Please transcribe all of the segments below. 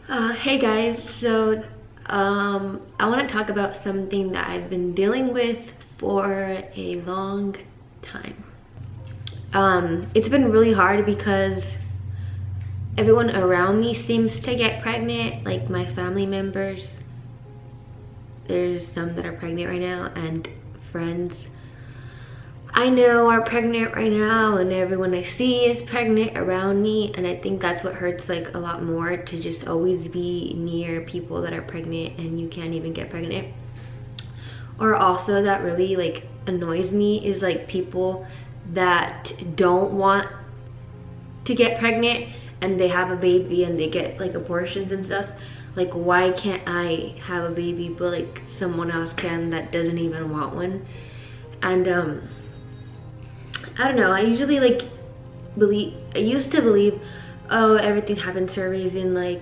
Hey guys, so I want to talk about something that I've been dealing with for a long time. It's been really hard because everyone around me seems to get pregnant, like my family members. There's some that are pregnant right now, and friends I know are pregnant right now, and everyone I see is pregnant around me, and I think that's what hurts like a lot more, to just always be near people that are pregnant and you can't even get pregnant. Or also that really like annoys me is like people that don't want to get pregnant and they have a baby and they get like abortions and stuff. Like, why can't I have a baby but like someone else can that doesn't even want one? And I don't know, I usually like I used to believe, oh, everything happens for a reason, like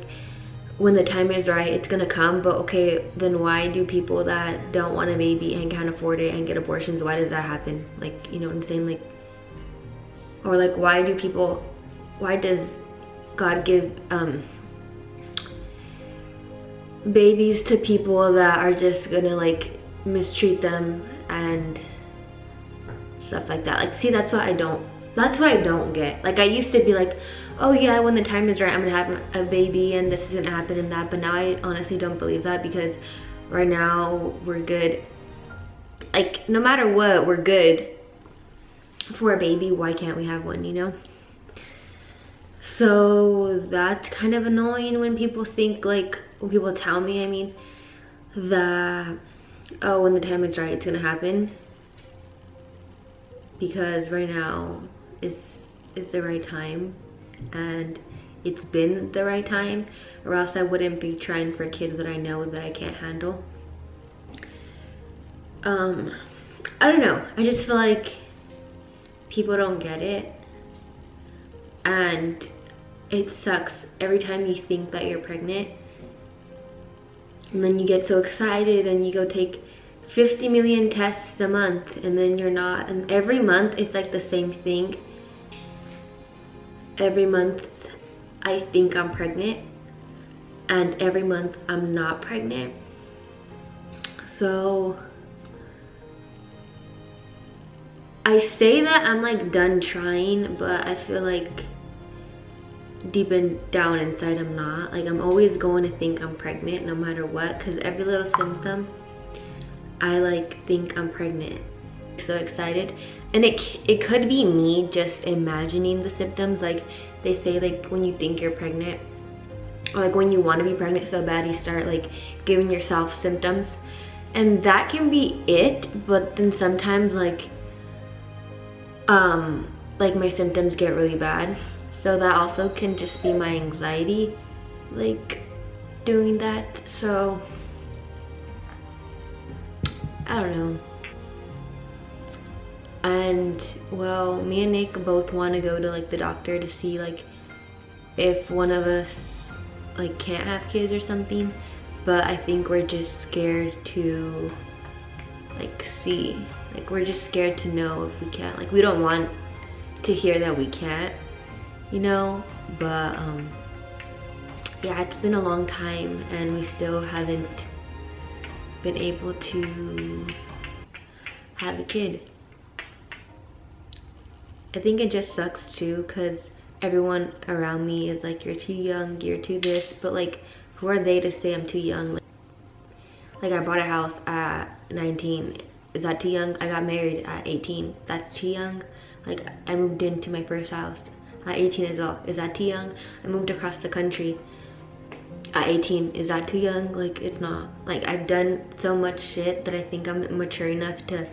when the time is right, it's gonna come. But okay, then why do people that don't want a baby and can't afford it and get abortions, why does that happen? Like, you know what I'm saying? Like, or like, why does God give babies to people that are just gonna like mistreat them and stuff like that? Like, see, that's what I don't get. Like, I used to be like, oh yeah, when the time is right, I'm gonna have a baby and this is gonna happen and that. But now I honestly don't believe that, because right now we're good. Like, no matter what, we're good for a baby. Why can't we have one, you know? So that's kind of annoying when people think, like, when people tell me, I mean, that, oh, when the time is right, it's gonna happen. Because right now it's the right time, and it's been the right time, or else I wouldn't be trying for a kid that I know that I can't handle. I don't know, I just feel like people don't get it, and it sucks every time you think that you're pregnant and then you get so excited and you go take 50 million tests a month and then you're not. And every month it's like the same thing. Every month I think I'm pregnant and every month I'm not pregnant. So I say that I'm like done trying, but I feel like deep down inside I'm not. Like, I'm always going to think I'm pregnant no matter what, because every little symptom I like think I'm pregnant. So excited. And it could be me just imagining the symptoms. Like, they say, like, when you think you're pregnant, or like when you want to be pregnant so bad, you start like giving yourself symptoms, and that can be it. But then sometimes like my symptoms get really bad, so that also can just be my anxiety like doing that. So I don't know. And well, me and Nick both want to go to like the doctor to see like if one of us like can't have kids or something, but I think we're just scared to like see, like we're just scared to know if we can't. Like, we don't want to hear that we can't, you know. But yeah, it's been a long time and we still haven't been able to have a kid. I think it just sucks too, because everyone around me is like, you're too young, you're too this, but like, who are they to say I'm too young? Like, I bought a house at 19, is that too young? I got married at 18, that's too young? Like, I moved into my first house at 18 as well, is that too young? I moved across the country at 18, is that too young? Like, it's not. Like, I've done so much shit that I think I'm mature enough to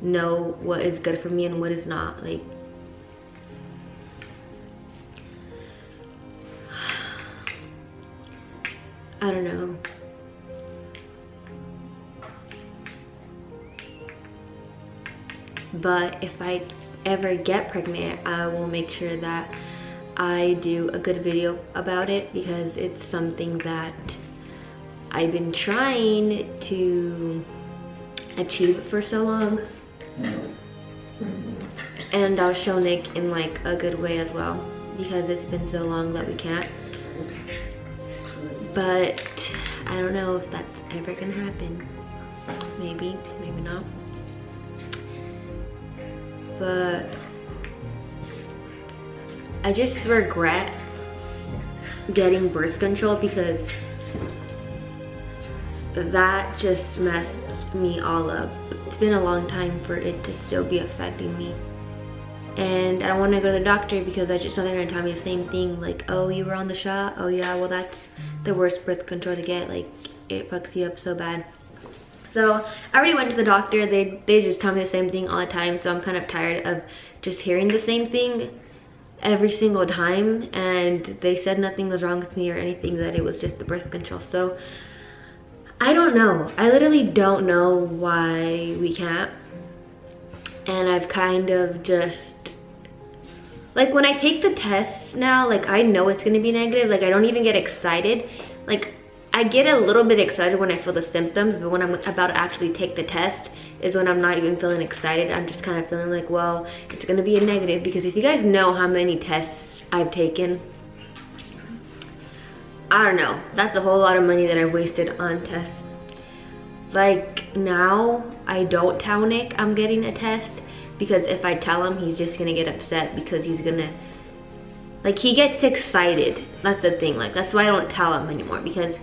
know what is good for me and what is not. Like, I don't know. But if I ever get pregnant, I will make sure that I do a good video about it, because it's something that I've been trying to achieve for so long. And I'll show Nick in like a good way as well, because it's been so long that we can't. but I don't know if that's ever gonna happen. Maybe, maybe not. But I just regret getting birth control because that just messed me all up. It's been a long time for it to still be affecting me. And I don't want to go to the doctor because I just know they're gonna tell me the same thing, like, oh, you were on the shot? Oh yeah, well that's the worst birth control to get, like it fucks you up so bad. So I already went to the doctor. They just tell me the same thing all the time, so I'm kind of tired of just hearing the same thing every single time. And they said nothing was wrong with me or anything, that it was just the birth control. So I don't know. I literally don't know why we can't. And I've kind of just, like, when I take the tests now, like, I know it's gonna be negative. Like, I don't even get excited. Like, I get a little bit excited when I feel the symptoms, but when I'm about to actually take the test is when I'm not even feeling excited. I'm just kind of feeling like, well, it's gonna be a negative, because if you guys know how many tests I've taken, I don't know, that's a whole lot of money that I've wasted on tests. Like, now I don't tell Nick I'm getting a test, because if I tell him, he's just gonna get upset, because he's gonna, like, he gets excited. That's the thing. Like, that's why I don't tell him anymore, because,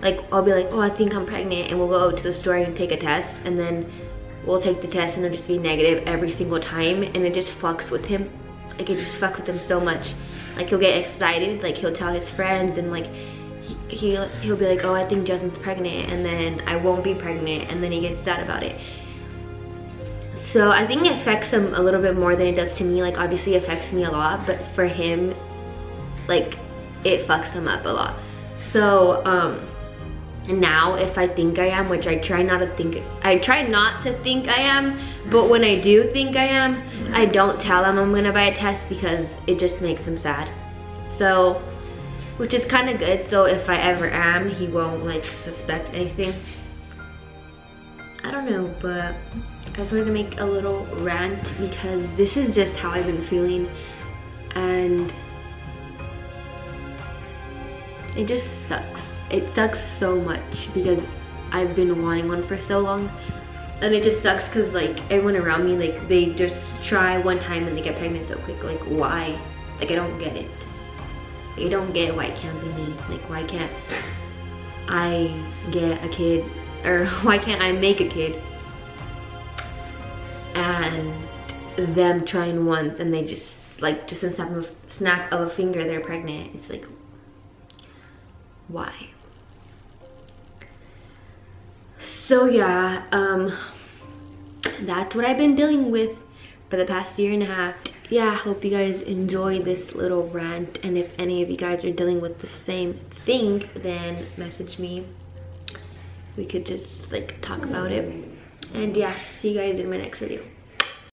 like, I'll be like, oh, I think I'm pregnant, and we'll go to the store and take a test, and then we'll take the test and it'll just be negative every single time, and it just fucks with him. Like, it just fucks with him so much. Like, he'll get excited, like, he'll tell his friends, and like, he'll be like, oh, I think Justin's pregnant, and then I won't be pregnant, and then he gets sad about it. So I think it affects him a little bit more than it does to me. Like, obviously it affects me a lot, but for him, like, it fucks him up a lot. So now if I think I am, which I try not to think I am, but when I do think I am, I don't tell him I'm gonna buy a test, because it just makes him sad. So, which is kind of good. So if I ever am, he won't, like, suspect anything. I don't know, but I just wanted to make a little rant, because this is just how I've been feeling, and it just sucks. It sucks so much, because I've been wanting one for so long, and it just sucks because, like, everyone around me, like, they just try one time and they get pregnant so quick. Like, why? Like, I don't get it. I don't get why it can't be me. Like, why can't I get a kid, or why can't I make a kid and them trying once and they just, like, just in the snap of a finger they're pregnant? It's like, why? So yeah, that's what I've been dealing with for the past year and a half. Yeah, hope you guys enjoy this little rant, and if any of you guys are dealing with the same thing, then message me. We could just, like, talk about it. And yeah, see you guys in my next video.